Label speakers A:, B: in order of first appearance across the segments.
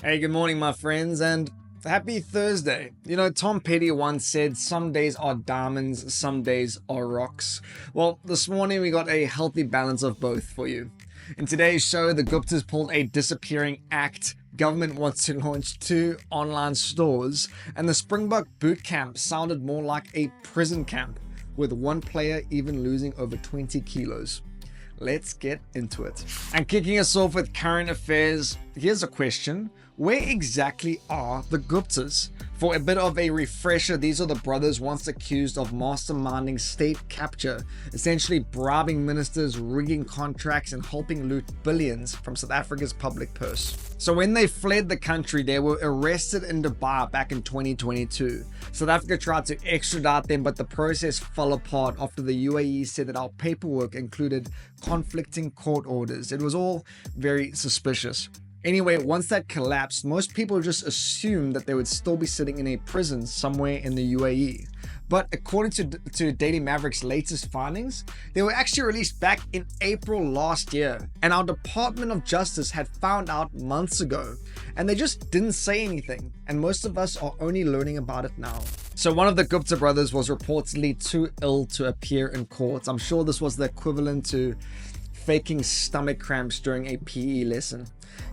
A: Hey, good morning, my friends, and happy Thursday. You know, Tom Petty once said, some days are diamonds, some days are rocks. Well, this morning we got a healthy balance of both for you. In today's show, the Guptas pulled a disappearing act, government wants to launch 2 online stores, and the Springbok bootcamp sounded more like a prison camp, with one player even losing over 20 kilos. Let's get into it. And kicking us off with current affairs, here's a question. Where exactly are the Guptas? For a bit of a refresher, these are the brothers once accused of masterminding state capture, essentially bribing ministers, rigging contracts, and helping loot billions from South Africa's public purse. So when they fled the country, they were arrested in Dubai back in 2022. South Africa tried to extradite them, but the process fell apart after the UAE said that our paperwork included conflicting court orders. It was all very suspicious. Anyway, once that collapsed, most people just assumed that they would still be sitting in a prison somewhere in the UAE. But according to Daily Maverick's latest findings, they were actually released back in April last year. And our Department of Justice had found out months ago. And they just didn't say anything. And most of us are only learning about it now. So one of the Gupta brothers was reportedly too ill to appear in court. I'm sure this was the equivalent to faking stomach cramps during a PE lesson.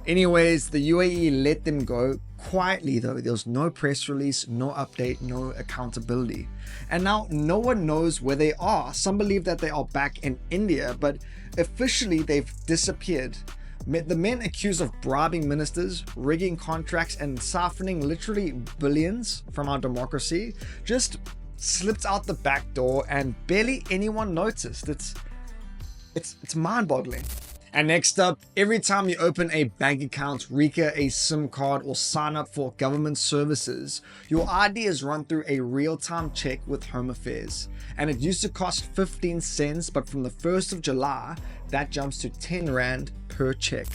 A: Anyways, the UAE let them go quietly though. There was no press release, no update, no accountability. And now no one knows where they are. Some believe that they are back in India, but officially they've disappeared. The men accused of bribing ministers, rigging contracts, and siphoning literally billions from our democracy just slipped out the back door and barely anyone noticed. It's mind-boggling. And next up, every time you open a bank account, RICA, a SIM card, or sign up for government services, your ID is run through a real-time check with Home Affairs. And it used to cost 15 cents, but from the 1st of July, that jumps to 10 Rand per check.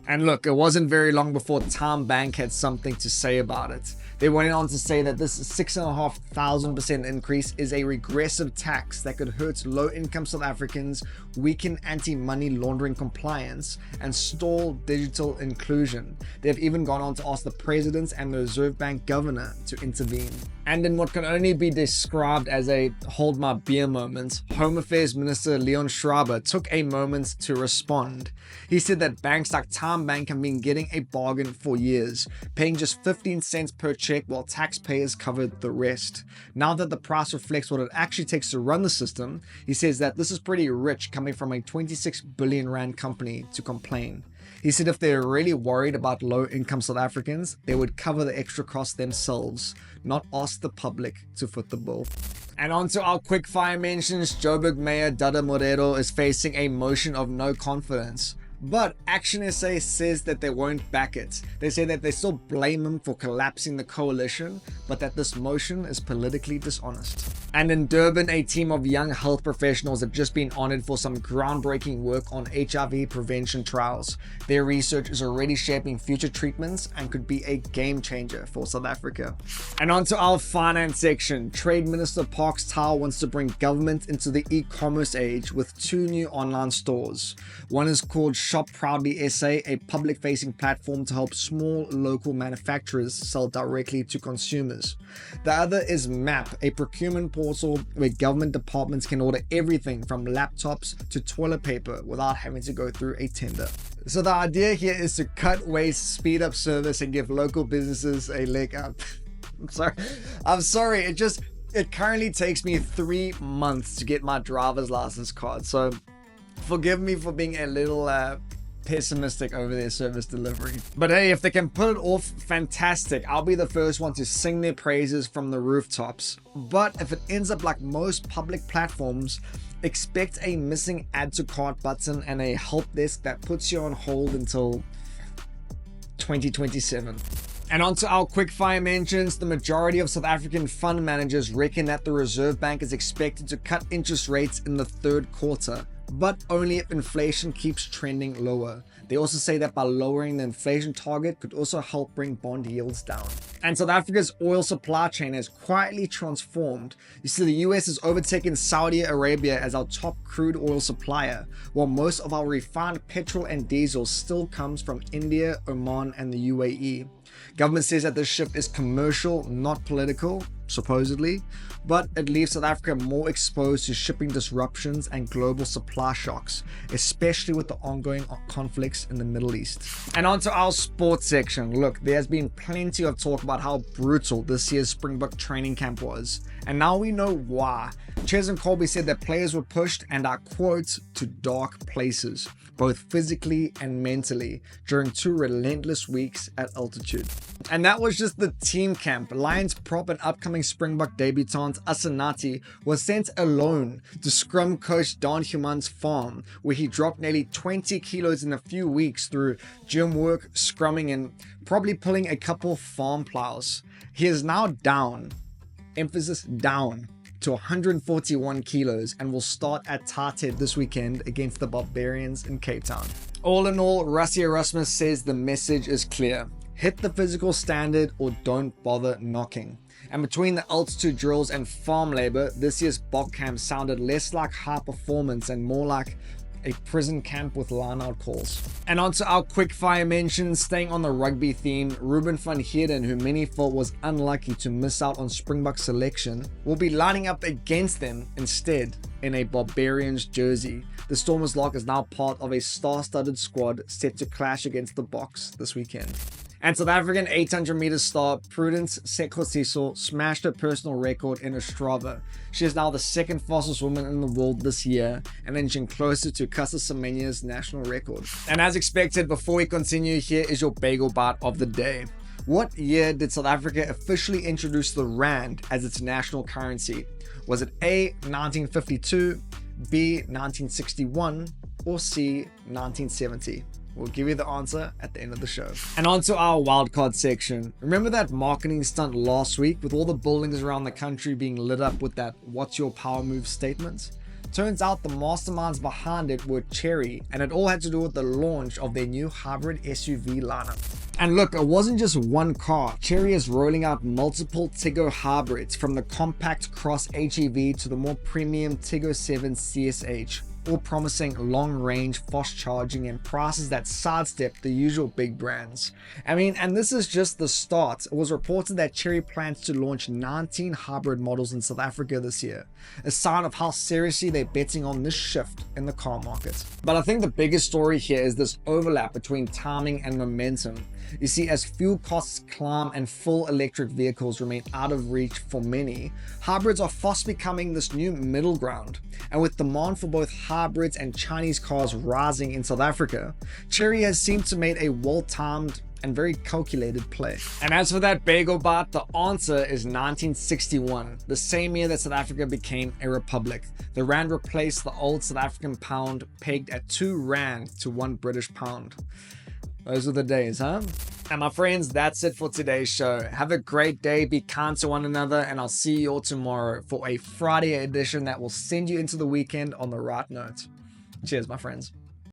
A: And look, it wasn't very long before Time Bank had something to say about it. They went on to say that this 6,500% increase is a regressive tax that could hurt low-income South Africans, weaken anti-money laundering compliance, and stall digital inclusion. They've even gone on to ask the president and the Reserve Bank governor to intervene. And in what can only be described as a hold my beer moment, Home Affairs Minister Leon Schreiber took a moment to respond. He said that banks like Time Bank have been getting a bargain for years, paying just 15 cents per check while taxpayers covered the rest. Now that the price reflects what it actually takes to run the system, he says that this is pretty rich coming from a 26 billion Rand company to complain. He said if they're really worried about low-income South Africans, they would cover the extra cost themselves, not ask the public to foot the bill. And on to our quickfire mentions. Joburg Mayor Dada Morero is facing a motion of no confidence. But Action SA says that they won't back it. They say that they still blame him for collapsing the coalition, but that this motion is politically dishonest. And in Durban, a team of young health professionals have just been honored for some groundbreaking work on HIV prevention trials. Their research is already shaping future treatments and could be a game changer for South Africa. And on to our finance section. Trade Minister Parks Tau wants to bring government into the e-commerce age with 2 new online stores. One is called Shop Proudly SA, a public-facing platform to help small local manufacturers sell directly to consumers. The other is MAP, a procurement portal where government departments can order everything from laptops to toilet paper without having to go through a tender. So the idea here is to cut waste, speed up service, and give local businesses a leg up. I'm sorry. It currently takes me 3 months to get my driver's license card. So forgive me for being a little pessimistic over their service delivery. But hey, if they can pull it off, fantastic. I'll be the first one to sing their praises from the rooftops. But if it ends up like most public platforms, expect a missing add to cart button and a help desk that puts you on hold until 2027. And on to our quickfire mentions. The majority of South African fund managers reckon that the Reserve Bank is expected to cut interest rates in the 3rd quarter, but only if inflation keeps trending lower. They also say that by lowering the inflation target could also help bring bond yields down. And South Africa's oil supply chain has quietly transformed. You see, the US has overtaken Saudi Arabia as our top crude oil supplier, while most of our refined petrol and diesel still comes from India, Oman, and the UAE. Government says that this shift is commercial, not political, supposedly, but it leaves South Africa more exposed to shipping disruptions and global supply shocks, especially with the ongoing conflicts in the Middle East. And onto our sports section. Look, there has been plenty of talk about how brutal this year's Springbok training camp was, and now we know why. Ches and Colby said that players were pushed, and I quote, to dark places, both physically and mentally, during 2 relentless weeks at altitude. And that was just the team camp. Lions prop and upcoming Springbok debutant Asenati was sent alone to scrum coach Don Human's farm, where he dropped nearly 20 kilos in a few weeks through gym work, scrumming, and probably pulling a couple farm plows. He is now down, emphasis down, to 141 kilos and will start at Tartet this weekend against the Barbarians in Cape Town. All in all, Rassie Erasmus says the message is clear. Hit the physical standard or don't bother knocking. And between the altitude drills and farm labor, this year's Boks camp sounded less like high performance and more like a prison camp with line-out calls. And onto our quick-fire mentions, staying on the rugby theme, Ruben van Heerden, who many thought was unlucky to miss out on Springbok selection, will be lining up against them instead in a Barbarians jersey. The Stormers lock is now part of a star-studded squad set to clash against the Boks this weekend. And South African 800-meter star Prudence Sekgodiso smashed her personal record in Ostrava. She is now the 2nd fastest woman in the world this year, and inching closer to Casa Semenya's national record. And as expected, before we continue, here is your Bagel Bite of the day. What year did South Africa officially introduce the rand as its national currency? Was it A, 1952, B, 1961, or C, 1970? We'll give you the answer at the end of the show. And on to our wildcard section. Remember that marketing stunt last week with all the buildings around the country being lit up with that "What's your power move" statement? Turns out the masterminds behind it were Chery, and it all had to do with the launch of their new hybrid SUV lineup. And look, it wasn't just one car. Chery is rolling out multiple Tiggo hybrids, from the compact Cross HEV to the more premium Tiggo 7 CSH. All promising long-range, fast charging, and prices that sidestep the usual big brands. And this is just the start. It was reported that Chery plans to launch 19 hybrid models in South Africa this year, a sign of how seriously they're betting on this shift in the car market. But I think the biggest story here is this overlap between timing and momentum. You see, as fuel costs climb and full electric vehicles remain out of reach for many, hybrids are fast becoming this new middle ground. And with demand for both hybrids and Chinese cars rising in South Africa, Chery has seemed to make a well-timed and very calculated play. And as for that Bagel Bite, the answer is 1961, the same year that South Africa became a republic. The rand replaced the old South African pound, pegged at 2 rand to 1 British pound. Those are the days, huh? And my friends, that's it for today's show. Have a great day, be kind to one another, and I'll see you all tomorrow for a Friday edition that will send you into the weekend on the right note. Cheers, my friends.